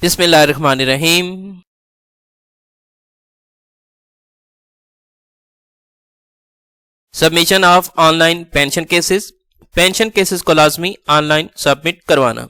بسم اللہ الرحمن الرحیم۔ Submission of on line pension cases. Pension cases کو لازمی آن لائن سبمٹ کروانا۔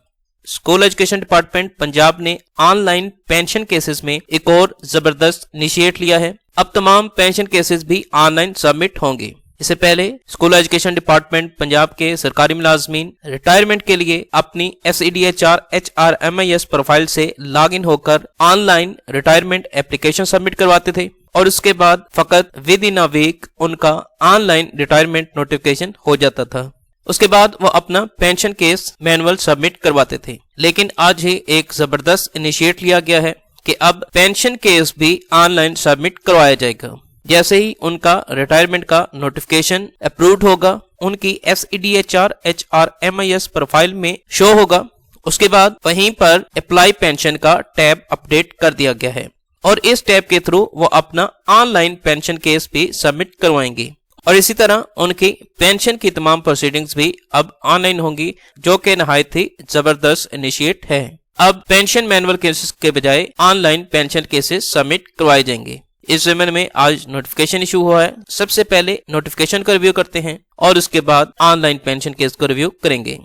اسکول ایجوکیشن ڈپارٹمنٹ پنجاب نے آن لائن پینشن کیسز میں ایک اور زبردست انیشیٹ لیا ہے۔ اب تمام پینشن کیسز بھی آن لائن سبمٹ ہوں گے۔ اس سے پہلے اسکول ایجوکیشن ڈپارٹمنٹ پنجاب کے سرکاری ملازمین ریٹائرمنٹ کے لیے اپنی SEDHR/HRMIS پروفائل سے لاگ ان ہو کر on line retirement application submit کرواتے تھے اور اس کے بعد فقط ود ان اے ویک ان کا آن لائن ریٹائرمنٹ نوٹیفیکیشن ہو جاتا تھا۔ اس کے بعد وہ اپنا پینشن کیس مینول سبمٹ کرواتے تھے، لیکن آج ہی ایک زبردست انیشیٹ لیا گیا ہے کہ اب پینشن کیس بھی آن لائن سبمٹ کروایا جائے گا۔ جیسے ہی ان کا ریٹائرمنٹ کا نوٹیفیکیشن اپروڈ ہوگا، ان کی SEDHR/HRMIS پروفائل میں شو ہوگا، اس کے بعد وہیں پر اپلائی پینشن کا ٹیب اپڈیٹ کر دیا گیا ہے اور اس ٹیب کے تھرو وہ اپنا آن لائن پینشن کیس بھی سبمٹ کروائیں گے، اور اسی طرح ان کی پینشن کی تمام پروسیڈنگز بھی اب آن لائن ہوں گی، جو کہ نہایت ہی زبردست انیشیٹ ہے۔ اب پینشن مینول کیسز کے بجائے on line pension cases submit کروائے جائیں گے۔ اس زمین میں آج نوٹیفیکیشن ایشو ہوا ہے۔ سب سے پہلے نوٹیفیکیشن کا ریویو کرتے ہیں اور اس کے بعد آن لائن پینشن کیس کو ریویو کریں گے۔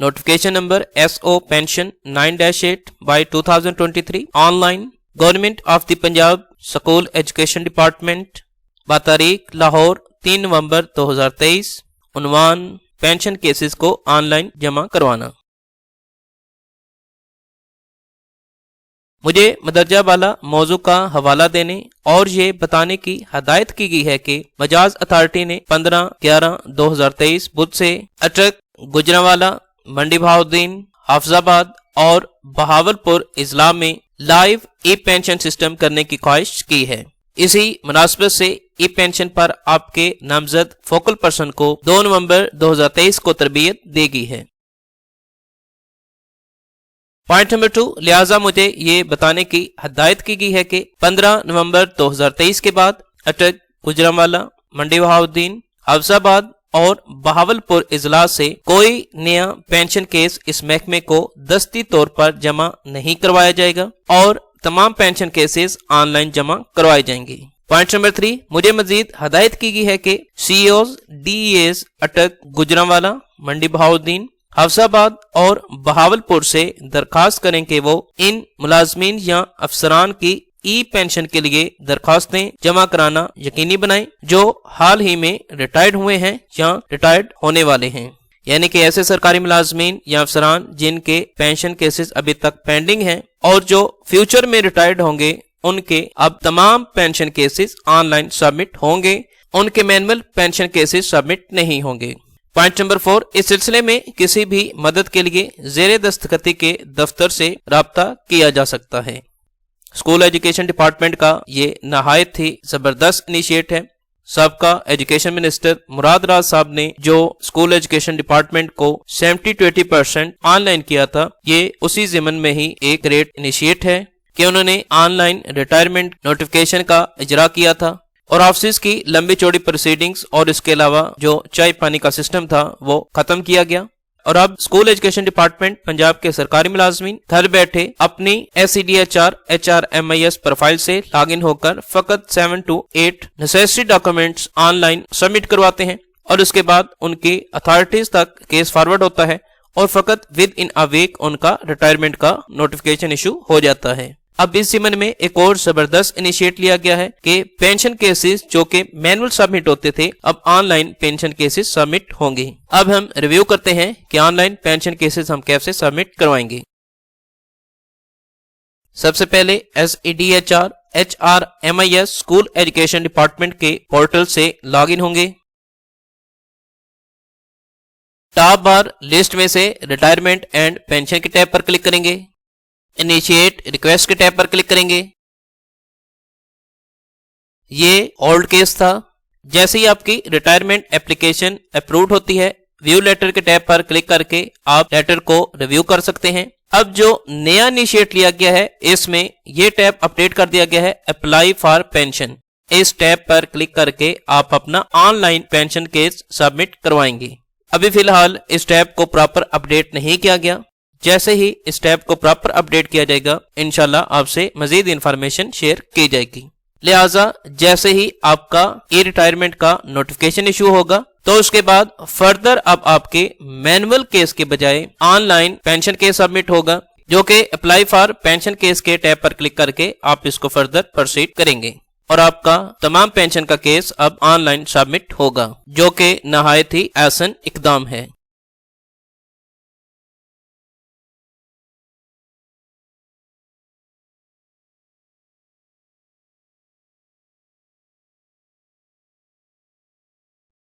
Notification number SO pension 9-8/2023 online government of the Punjab school education department بتاریخ لاہور 3 نومبر 2023۔ عنوان پینشن کیسز کو آن لائن جمع کروانا۔ مجھے مدرجہ بالا موضوع کا حوالہ دینے اور یہ بتانے کی ہدایت کی گئی ہے کہ مجاز اتھارٹی نے 15/11/2023 بدھ سے اٹک، گجرانوالہ، منڈی بہاؤالدین، حافظ آباد اور بہاولپور اضلاع میں لائیو ای پینشن سسٹم کرنے کی خواہش کی ہے۔ اسی مناسبت سے ای پینشن پر آپ کے نامزد فوکل پرسن کو 2 نومبر 2023 کو تربیت دی گئی ہے۔ پوائنٹ نمبر 2، لہٰذا مجھے یہ بتانے کی ہدایت کی گئی ہے کہ 15 نومبر 2023 کے بعد اٹک، گجرانوالہ، منڈی بہاؤالدین، حافظ آباد اور بہاولپور اضلاع سے کوئی نیا پینشن کیس اس محکمے کو دستی طور پر جمع نہیں کروایا جائے گا اور تمام پینشن کیسز آن لائن جمع کروائے جائیں گے۔ پوائنٹ نمبر 3، مجھے مزید ہدایت کی گئی ہے کہ CEOs DEAs اٹک، گجرانوالہ، منڈی بہاؤالدین، حافظ آباد اور بہاولپور سے درخواست کریں کہ وہ ان ملازمین یا افسران کی ای پینشن کے لیے درخواستیں جمع کرانا یقینی بنائیں جو حال ہی میں ریٹائرڈ ہوئے ہیں یا ریٹائرڈ ہونے والے ہیں، یعنی کہ ایسے سرکاری ملازمین یا افسران جن کے پینشن کیسز ابھی تک پینڈنگ ہیں اور جو فیوچر میں ریٹائرڈ ہوں گے، ان کے اب تمام pension cases on line submit ہوں گے، ان کے مینول پینشن کیسز سبمٹ نہیں ہوں گے۔ پوائنٹ نمبر 4، اس سلسلے میں کسی بھی مدد کے لیے زیر دستخطی کے دفتر سے رابطہ کیا جا سکتا ہے۔ اسکول ایجوکیشن ڈپارٹمنٹ کا یہ نہایت ہی زبردست انیشیٹ ہے۔ سابقہ ایجوکیشن منسٹر مراد راز صاحب نے جو اسکول ایجوکیشن ڈپارٹمنٹ کو 70-80% آن لائن کیا تھا، یہ اسی ضمن میں ہی ایک گریٹ انیشیٹ ہے کہ انہوں نے آن لائن ریٹائرمنٹ نوٹیفیکیشن کا اجرا کیا تھا اور آفسز کی لمبی چوڑی پروسیڈنگز اور اس کے علاوہ جو چائے پانی کا سسٹم تھا وہ ختم کیا گیا، اور اب اسکول ایجوکیشن ڈپارٹمنٹ پنجاب کے سرکاری ملازمین گھر بیٹھے اپنی SEDHR/HRMIS پروفائل سے لاگ ان ہو کر فقط 7 to 8 necessary documents on line submit کرواتے ہیں اور اس کے بعد ان کی اتھارٹیز تک کیس فارورڈ ہوتا ہے اور فقط ود ان اے ویک ان کا ریٹائرمنٹ کا نوٹیفیکیشن ایشو ہو جاتا ہے۔ اب اس ضمن میں ایک اور زبردست انیشیٹ لیا گیا ہے کہ پینشن کیسز جو کہ مینول سبمٹ ہوتے تھے، اب on line pension cases submit ہوں گے۔ اب ہم ریویو کرتے ہیں کہ آن لائن پینشن کیسز ہم کیسے سبمٹ کروائیں گے۔ سب سے پہلے SEDHR/HRMIS اسکول ایجوکیشن ڈپارٹمنٹ کے پورٹل سے لاگ ان ہوں گے۔ ٹاپ بار لسٹ میں سے ریٹائرمنٹ اینڈ پینشن کے ٹیب پر کلک کریں گے۔ انیشیٹ ریکویسٹ کے ٹیب پر کلک کریں گے۔ یہ اولڈ کیس تھا۔ جیسے ہی آپ کی ریٹائرمنٹ اپلیکیشن اپروڈ ہوتی ہے، ویو لیٹر کے ٹیب پر کلک کر کے آپ لیٹر کو ریویو کر سکتے ہیں۔ اب جو نیا انیشیٹ لیا گیا ہے، اس میں یہ ٹیب اپڈیٹ کر دیا گیا ہے، اپلائی فار پینشن۔ اس ٹیب پر کلک کر کے آپ اپنا online pension case submit کروائیں گے۔ ابھی فی الحال اس ٹیب کو پراپر اپڈیٹ نہیں کیا گیا، جیسے ہی اس ٹیب کو پراپر اپڈیٹ کیا جائے گا انشاءاللہ آپ سے مزید انفارمیشن شیئر کی جائے گی۔ لہٰذا جیسے ہی آپ کا ای ریٹائرمنٹ کا نوٹیفیکیشن ایشو ہوگا تو اس کے بعد فردر اب آپ کے مینول کیس کے بجائے on line pension case submit ہوگا، جو کہ اپلائی فار پینشن کیس کے ٹیب پر کلک کر کے آپ اس کو فردر پروسیڈ کریں گے اور آپ کا تمام پینشن کا کیس اب آن لائن سبمٹ ہوگا، جو کہ نہایت ہی احسن اقدام ہے۔